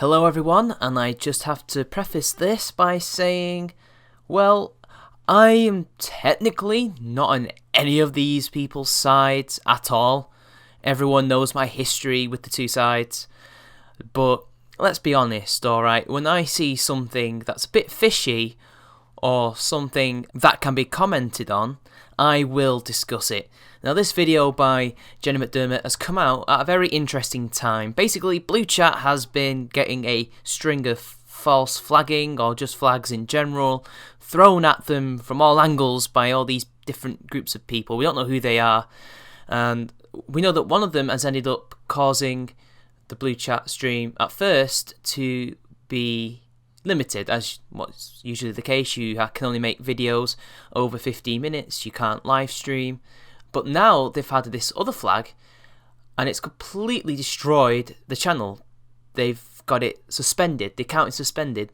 Hello everyone, and I just have to preface this by saying, well, I am technically not on any of these people's sides at all. Everyone knows my history with the two sides, but let's be honest, alright, when I see something that's a bit fishy, or something that can be commented on, I will discuss it. Now this video by McDermott has come out at a very interesting time. Basically, Blue Chat has been getting a string of false flagging, or just flags in general, thrown at them from all angles by all these different groups of people. We don't know who they are, and we know that one of them has ended up causing the Blue Chat stream at first to be limited, as what's usually the case. You can only make videos over 15 minutes, you can't live stream. But now they've had this other flag, and it's completely destroyed the channel. They've got it suspended. The account is suspended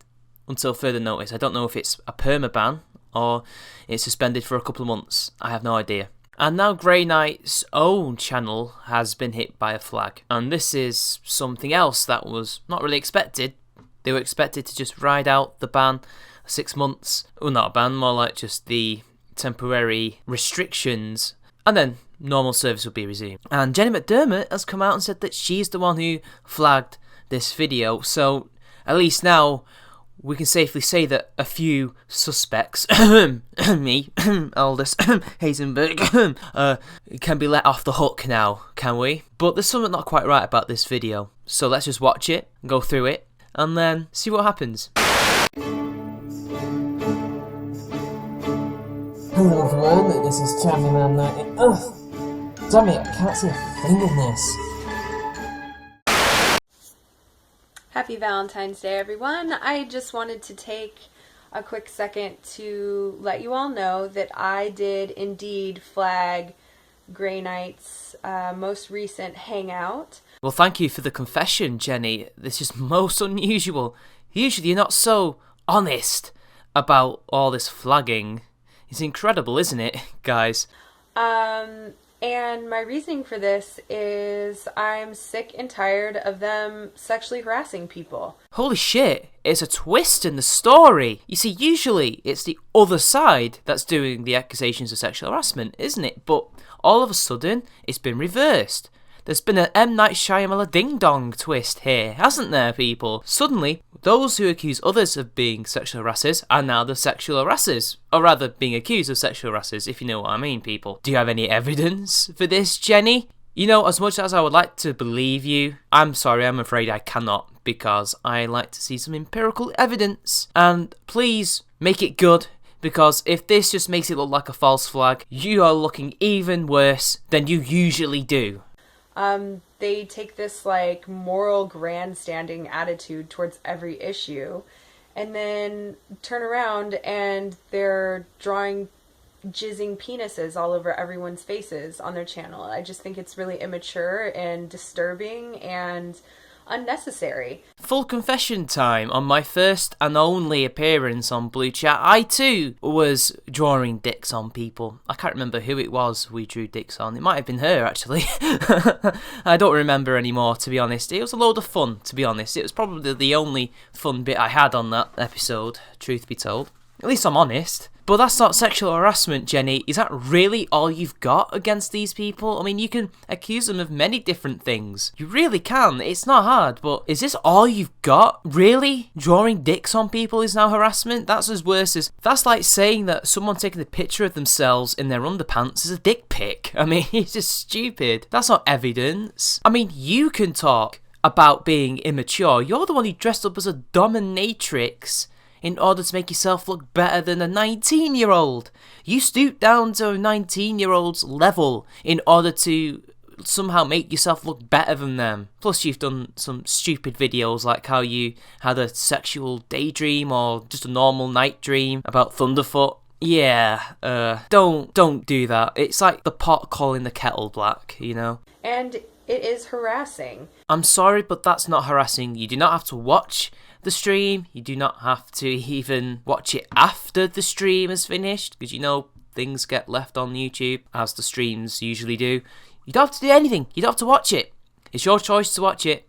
until further notice. I don't know if it's a permaban or it's suspended for a couple of months. I have no idea. And now GreyKnight's own channel has been hit by a flag. And this is something else that was not really expected. They were expected to just ride out the ban 6 months. Well, not a ban, more like just the temporary restrictions, and then normal service will be resumed. And McDermott has come out and said that she's the one who flagged this video. So at least now we can safely say that a few suspects, me, Aldous, Hazenberg, can be let off the hook now, can we? But there's something not quite right about this video. So let's just watch it, go through it, and then see what happens. Hello everyone, this is ChampionMan90. Ugh! Damn it, I can't see a thing in this. Happy Valentine's Day, everyone. I just wanted to take a quick second to let you all know that I did indeed flag GreyKnight's most recent hangout. Well, thank you for the confession, Jenny. This is most unusual. Usually you're not so honest about all this flagging. It's incredible, isn't it, guys? And my reasoning for this is I'm sick and tired of them sexually harassing people. Holy shit, it's a twist in the story. You see, usually it's the other side that's doing the accusations of sexual harassment, isn't it? But all of a sudden, it's been reversed. There's been an M. Night Shyamalan ding-dong twist here, hasn't there, people? Suddenly, those who accuse others of being sexual harassers are now the sexual harassers. Or rather, being accused of sexual harassers, if you know what I mean, people. Do you have any evidence for this, Jenny? You know, as much as I would like to believe you, I'm sorry, I'm afraid I cannot, because I like to see some empirical evidence. And please, make it good, because if this just makes it look like a false flag, you are looking even worse than you usually do. They take this like moral grandstanding attitude towards every issue, and then turn around and they're drawing jizzing penises all over everyone's faces on their channel. I just think it's really immature and disturbing and unnecessary. Full confession time. On my first and only appearance on Blue Chat, I too was drawing dicks on people. I can't remember who it was we drew dicks on. It might have been her, actually. I don't remember anymore, to be honest. It was a load of fun, to be honest. It was probably the only fun bit I had on that episode, truth be told. At least I'm honest. But that's not sexual harassment, Jenny. Is that really all you've got against these people? I mean, you can accuse them of many different things. You really can. It's not hard, but is this all you've got? Really? Drawing dicks on people is now harassment? That's as worse as... That's like saying that someone taking a picture of themselves in their underpants is a dick pic. I mean, it's just stupid. That's not evidence. I mean, you can talk about being immature. You're the one who dressed up as a dominatrix in order to make yourself look better than a 19-year-old. You stoop down to a 19-year-old's level in order to somehow make yourself look better than them. Plus, you've done some stupid videos like how you had a sexual daydream or just a normal night dream about Thunderfoot. Yeah, don't do that. It's like the pot calling the kettle black, you know? And it is harassing. I'm sorry, but that's not harassing. You do not have to watch the stream. You do not have to even watch it after the stream is finished, because you know things get left on YouTube, as the streams usually do. You don't have to do anything. You don't have to watch it. It's your choice to watch it.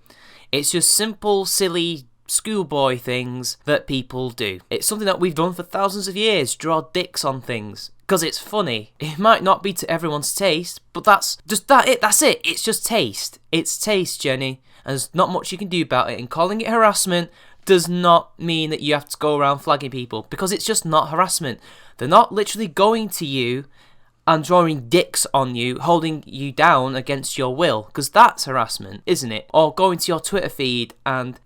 It's just simple, silly schoolboy things that people do. It's something that we've done for thousands of years, draw dicks on things. Because it's funny. It might not be to everyone's taste, but that's it. It's just taste. It's taste, Jenny. And there's not much you can do about it. And calling it harassment does not mean that you have to go around flagging people, because it's just not harassment. They're not literally going to you and drawing dicks on you, holding you down against your will, because that's harassment, isn't it? Or going to your Twitter feed and,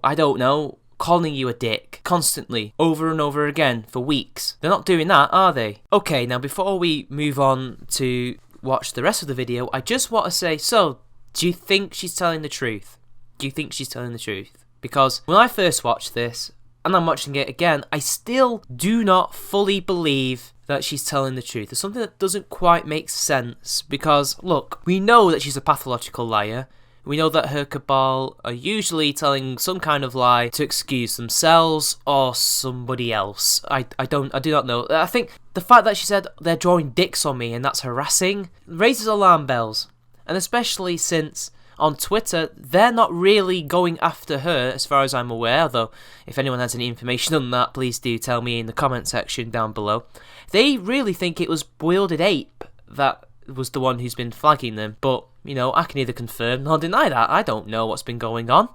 I don't know, calling you a dick constantly, over and over again for weeks. They're not doing that, are they? Okay, now before we move on to watch the rest of the video, I just want to say, so, do you think she's telling the truth? Do you think she's telling the truth? Because when I first watched this, and I'm watching it again, I still do not fully believe that she's telling the truth. There's something that doesn't quite make sense, because, look, we know that she's a pathological liar. We know that her cabal are usually telling some kind of lie to excuse themselves or somebody else. I do not know. I think the fact that she said they're drawing dicks on me and that's harassing raises alarm bells. And especially since on Twitter, they're not really going after her, as far as I'm aware, although if anyone has any information on that, please do tell me in the comment section down below. They really think it was Bewildered Ape that was the one who's been flagging them, but, I can neither confirm nor deny that. I don't know what's been going on.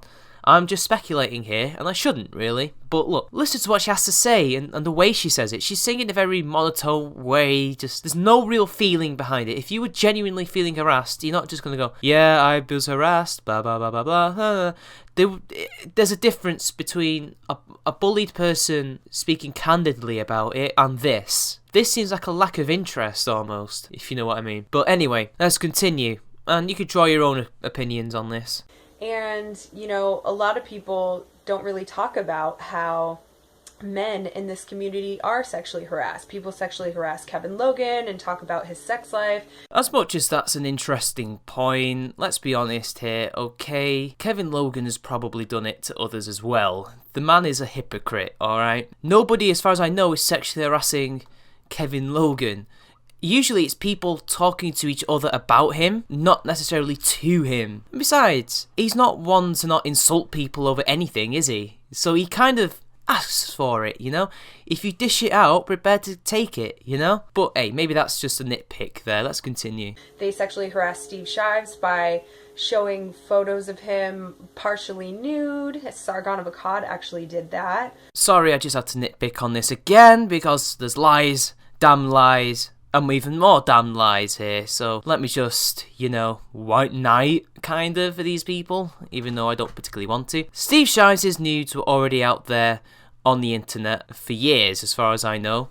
I'm just speculating here, and I shouldn't, really. But look, listen to what she has to say, and the way she says it. She's saying it in a very monotone way, there's no real feeling behind it. If you were genuinely feeling harassed, you're not just going to go, yeah, I was harassed, blah, blah, blah, blah, blah. There's a difference between a bullied person speaking candidly about it and this. This seems like a lack of interest, almost, if you know what I mean. But anyway, let's continue, and you could draw your own opinions on this. And, a lot of people don't really talk about how men in this community are sexually harassed. People sexually harass Kevin Logan and talk about his sex life. As much as that's an interesting point, let's be honest here, okay? Kevin Logan has probably done it to others as well. The man is a hypocrite, alright? Nobody, as far as I know, is sexually harassing Kevin Logan. Usually it's people talking to each other about him, not necessarily to him. And besides, he's not one to not insult people over anything, is he? So he kind of asks for it, If you dish it out, prepare to take it, But hey, maybe that's just a nitpick there. Let's continue. They sexually harassed Steve Shives by showing photos of him partially nude. Sargon of Akkad actually did that. Sorry, I just had to nitpick on this again, because there's lies, damn lies, and even more damn lies here, so let me just, white knight, kind of, for these people, even though I don't particularly want to. Steve Shives' nudes were already out there on the internet for years, as far as I know.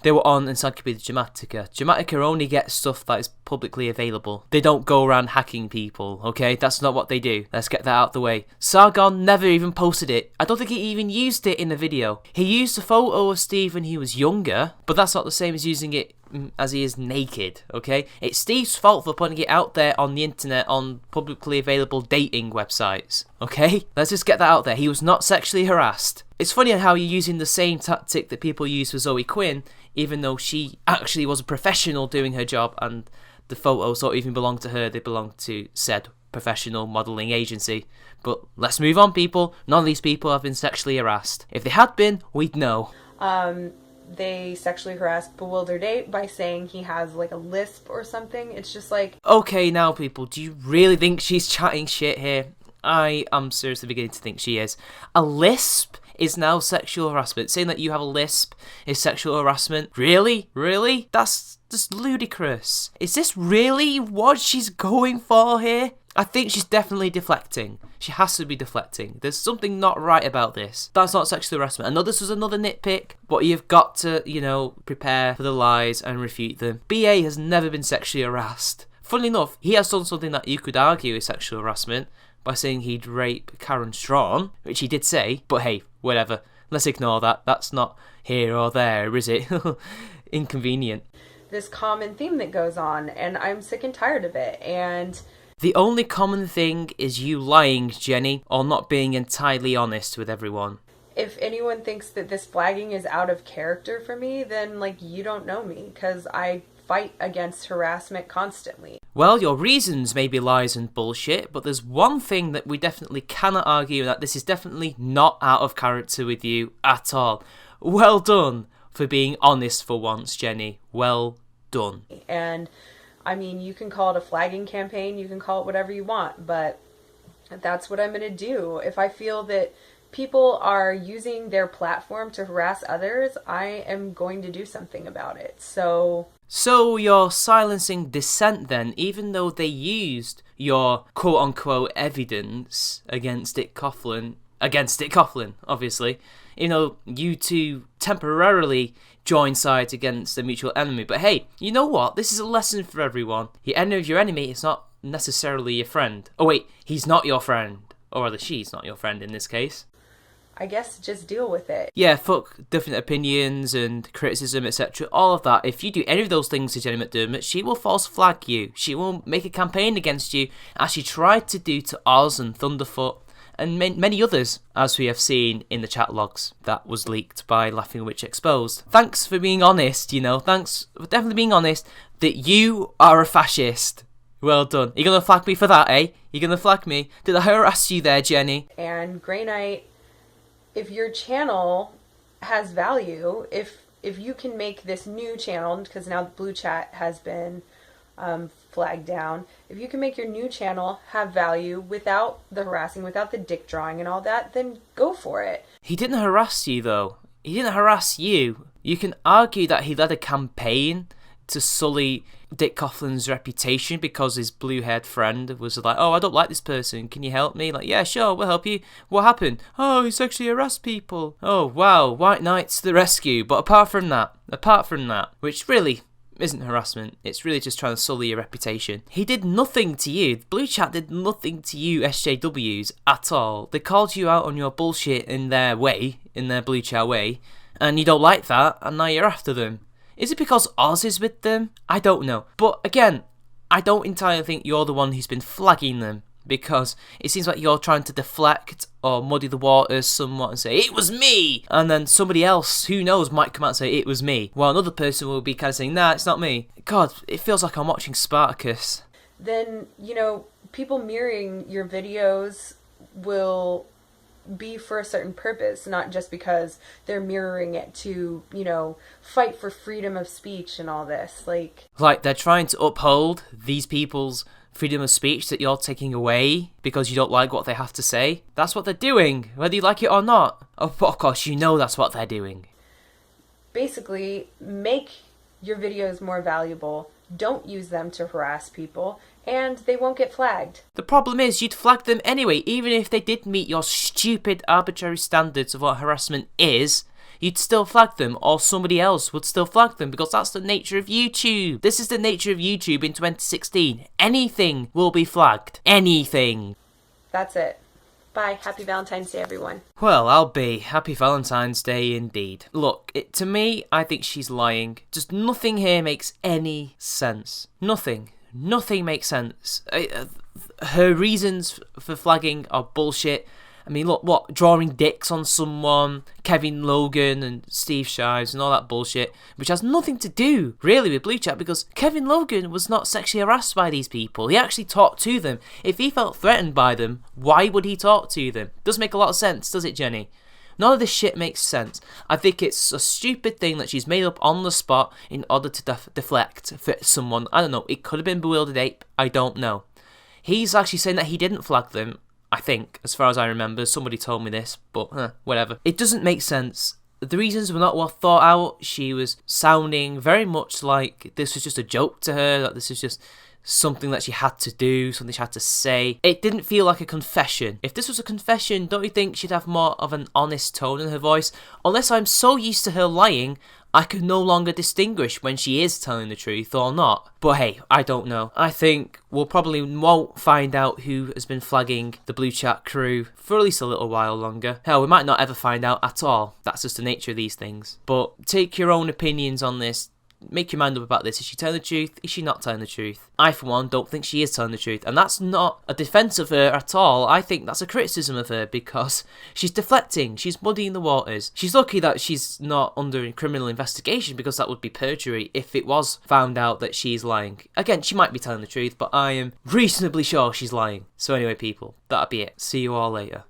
They were on Encyclopedia Dramatica. Dramatica only gets stuff that is publicly available. They don't go around hacking people, okay? That's not what they do. Let's get that out the way. Sargon never even posted it. I don't think he even used it in the video. He used a photo of Steve when he was younger, but that's not the same as using it as he is naked, okay? It's Steve's fault for putting it out there on the internet on publicly available dating websites, okay? Let's just get that out there. He was not sexually harassed. It's funny how you're using the same tactic that people use for Zoe Quinn, even though she actually was a professional doing her job and the photos don't even belong to her, they belong to said professional modelling agency. But let's move on, people. None of these people have been sexually harassed. If they had been, we'd know. They sexually harassed Bewildered Ape by saying he has like a lisp or something. It's just like... Okay, now people, do you really think she's chatting shit here? I am seriously beginning to think she is. A lisp is now sexual harassment. Saying that you have a lisp is sexual harassment. Really? Really? That's just ludicrous. Is this really what she's going for here? I think she's definitely deflecting. She has to be deflecting. There's something not right about this. That's not sexual harassment. I know this was another nitpick, but you've got to, prepare for the lies and refute them. BA has never been sexually harassed. Funnily enough, he has done something that you could argue is sexual harassment by saying he'd rape Karen Strawn, which he did say, but hey, whatever. Let's ignore that. That's not here or there, is it? Inconvenient. This common theme that goes on, and I'm sick and tired of it, and... The only common thing is you lying, Jenny, or not being entirely honest with everyone. If anyone thinks that this flagging is out of character for me, then, you don't know me, because I fight against harassment constantly. Well, your reasons may be lies and bullshit, but there's one thing that we definitely cannot argue, that this is definitely not out of character with you at all. Well done for being honest for once, Jenny. Well done. And I mean, you can call it a flagging campaign, you can call it whatever you want, but that's what I'm going to do. If I feel that people are using their platform to harass others, I am going to do something about it. So you're silencing dissent then, even though they used your quote-unquote evidence against Dick Coughlin, obviously. You know, you two temporarily join sides against a mutual enemy. But hey, you know what? This is a lesson for everyone. The enemy of your enemy is not necessarily your friend. Oh wait, he's not your friend. Or rather, she's not your friend in this case. I guess just deal with it. Yeah, fuck different opinions and criticism, etc. All of that. If you do any of those things to Jenny McDermott, she will false flag you. She will make a campaign against you, as she tried to do to Oz and Thunderfoot and many others, as we have seen in the chat logs that was leaked by Laughing Witch Exposed. Thanks for being honest, thanks for definitely being honest that you are a fascist. Well done. You're going to flag me for that, eh? You're going to flag me? Did I harass you there, Jenny? And Grey Knight, if your channel has value, if you can make this new channel, because now the blue chat has been flagged down, if you can make your new channel have value without the harassing, without the dick drawing and all that, then go for it. He didn't harass you, though. He didn't harass you. You can argue that he led a campaign to sully Dick Coughlin's reputation because his blue-haired friend was like, oh, I don't like this person, can you help me? Like, yeah, sure, we'll help you. What happened? Oh, he sexually harassed people. Oh, wow, White Knight to the rescue. But apart from that, which really isn't harassment, it's really just trying to sully your reputation. He did nothing to you. Blue Chat did nothing to you SJWs at all. They called you out on your bullshit in their way, in their Blue Chat way, and you don't like that, and now you're after them. Is it because Oz is with them? I don't know. But again, I don't entirely think you're the one who's been flagging them, because it seems like you're trying to deflect or muddy the waters somewhat and say, it was me! And then somebody else, who knows, might come out and say, it was me. While another person will be kind of saying, nah, it's not me. God, it feels like I'm watching Spartacus. Then, people mirroring your videos will be for a certain purpose, not just because they're mirroring it to, fight for freedom of speech and all this. Like they're trying to uphold these people's freedom of speech that you're taking away because you don't like what they have to say. That's what they're doing, whether you like it or not. Of course, that's what they're doing. Basically, make your videos more valuable. Don't use them to harass people, and they won't get flagged. The problem is, you'd flag them anyway, even if they did meet your stupid arbitrary standards of what harassment is. You'd still flag them, or somebody else would still flag them, because that's the nature of YouTube. This is the nature of YouTube in 2016. Anything will be flagged. Anything. That's it. Bye. Happy Valentine's Day, everyone. Well, I'll be. Happy Valentine's Day indeed. Look, to me, I think she's lying. Just nothing here makes any sense. Nothing. Nothing makes sense. Her reasons for flagging are bullshit. I mean, look, what? Drawing dicks on someone, Kevin Logan and Steve Shives and all that bullshit, which has nothing to do, really, with Blue Chat, because Kevin Logan was not sexually harassed by these people. He actually talked to them. If he felt threatened by them, why would he talk to them? Doesn't make a lot of sense, does it, Jenny? None of this shit makes sense. I think it's a stupid thing that she's made up on the spot in order to deflect for someone. I don't know, it could have been Bewildered Ape, I don't know. He's actually saying that he didn't flag them, I think, as far as I remember. Somebody told me this, but whatever. It doesn't make sense. The reasons were not well thought out. She was sounding very much like this was just a joke to her, that this was just something that she had to do, something she had to say. It didn't feel like a confession. If this was a confession, don't you think she'd have more of an honest tone in her voice? Unless I'm so used to her lying, I can no longer distinguish when she is telling the truth or not. But hey, I don't know. I think we'll probably won't find out who has been flagging the Blue Chat crew for at least a little while longer. Hell, we might not ever find out at all. That's just the nature of these things. But take your own opinions on this. make your mind up about this. Is she telling the truth? Is she not telling the truth? I, for one, don't think she is telling the truth. And that's not a defense of her at all. I think that's a criticism of her because she's deflecting. She's muddying the waters. She's lucky that she's not under criminal investigation because that would be perjury if it was found out that she's lying. Again, she might be telling the truth, but I am reasonably sure she's lying. So anyway, people, that'll be it. See you all later.